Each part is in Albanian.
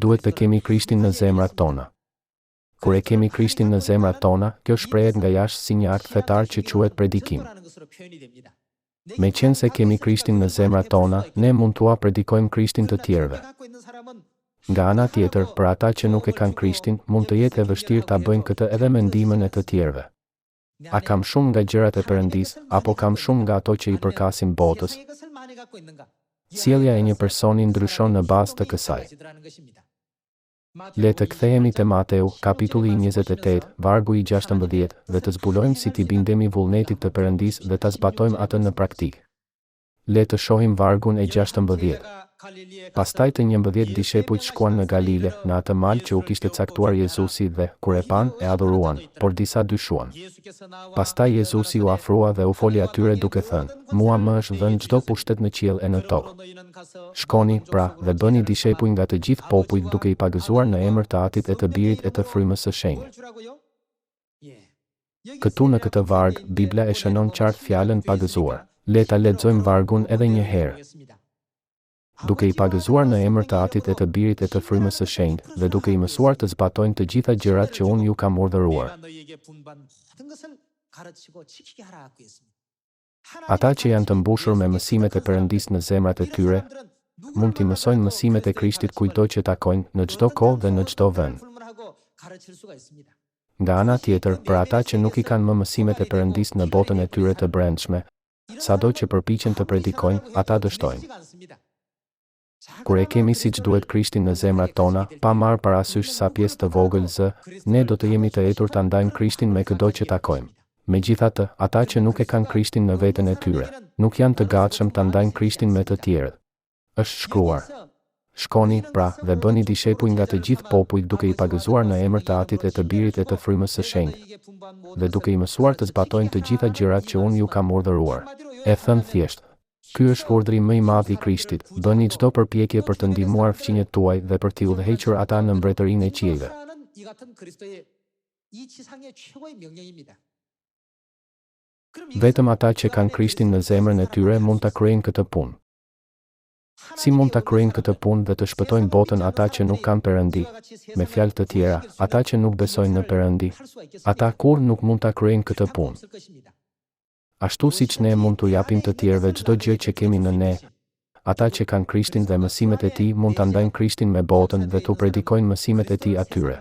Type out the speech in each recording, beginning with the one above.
duhet të kemi Krishtin në zemrat tona. Kur e kemi Krishtin në zemrat tona, kjo shprehet nga jashtë si një akt fetar që quhet predikim. Me qenë se kemi Krishtin në zemrat tona, ne mund t'ua predikojmë Krishtin të tjerëve. Nga ana tjetër, për ata që nuk e kanë Krishtin, mund të jetë e vështirë ta bëjnë këtë edhe me ndihmën e të tjerëve. A kam shumë nga gjërat e Perëndisë, apo kam shumë nga ato që i përkasin botës? Sjellja e një personi ndryshon në bazë të kësaj. Le të kthehemi te Mateu, kapitulli 28, vargu i 16, dhe të zbulojmë si t'i bindemi vullnetit të Perëndisë dhe ta zbatojmë atë në praktikë. Le të shohim vargun e 16. Pastaj të 11 dishepujt shkuan në Galile, në atë mal që u kishte caktuar Jezusi dhe, kur e pan, e adhuruan, por disa dyshuan. Pastaj Jezusi u afrua dhe u foli atyre duke thënë, mua më është dhënë çdo pushtet në qiell e në tokë. Shkoni, pra, dhe bëni dishepuj nga të gjithë popujt duke i pagëzuar në emër të Atit e të Birit e të Frymës së Shenjtë. Këtu në këtë varg, Bibla e shënon qartë fjalën pagëzuar. Le ta lexojmë vargun edhe një herë. Duke i pagëzuar në emër të Atit e të Birit e të Frymës së Shenjtë dhe duke i mësuar të zbatojnë të gjitha gjërat që unë ju kam urdhëruar. Ata që janë të mbushur me mësimet e Perëndisë në zemrat e tyre, mund t'i mësojnë mësimet e Krishtit kujdo që takojnë, në çdo kohë dhe në çdo vend. Nga ana tjetër, për ata që nuk i kanë më mësimet e Perëndisë në botën e tyre të brendshme, sado që përpiqen të predikojnë, ata dështojnë. Kur e kemi siç duhet Krishtin në zemrat tona, pa marrë parasysh sa pjesë të vogël zë, ne do të jemi të etur ta ndajmë Krishtin me çdo që takojmë. Megjithatë, ata që nuk e kanë Krishtin në veten e tyre, nuk janë të gatshëm ta ndajnë Krishtin me të tjerët. Është shkruar: Shkoni, pra, dhe bëni dishepuj nga të gjithë popujt duke i pagëzuar në emër të Atit e të Birit e të Frymës së Shenjtë, dhe duke i mësuar të zbatojnë të gjitha gjërat që unë ju kam urdhëruar. E thënë thjesht. Ky është urdhri më i madh i Krishtit: bëni çdo përpjekje për të ndihmuar fëmijët tuaj dhe për t'i udhëhequr ata në mbretërinë e qiejve. Vetëm ata që kanë Krishtin në zemrën e tyre mund ta kryejnë këtë punë. Si mund ta kryejnë këtë punë dhe të shpëtojnë botën ata që nuk kanë Perëndi? Me fjalë të tjera, ata që nuk besojnë në Perëndi, ata kurrë nuk mund ta kryejnë këtë punë. Ashtu siç ne mund t'u japim të tjerëve çdo gjë që kemi në ne, ata që kanë Krishtin dhe mësimet e tij mund ta ndajnë Krishtin me botën dhe t'u predikojnë mësimet e tij atyre.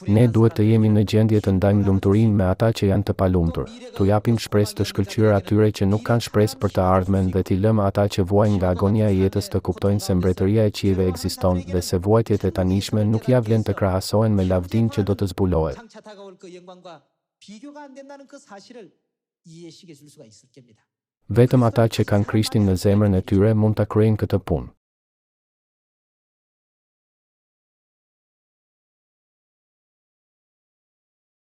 Ne duhet të jemi në gjendje të ndajmë lumturinë me ata që janë të palumtur, t'u japim shpresë të shkëlqyer atyre që nuk kanë shpresë për të ardhmen dhe t'i lëmë ata që vuajnë nga agonia e jetës të kuptojnë se mbretëria e qiejve ekziston dhe se vuajtjet e tanishme nuk ja vlen të krahasohen me lavdinë që do të zbulohet. Vetëm ata që kanë Krishtin në zemrën e tyre mund ta kryejnë këtë punë.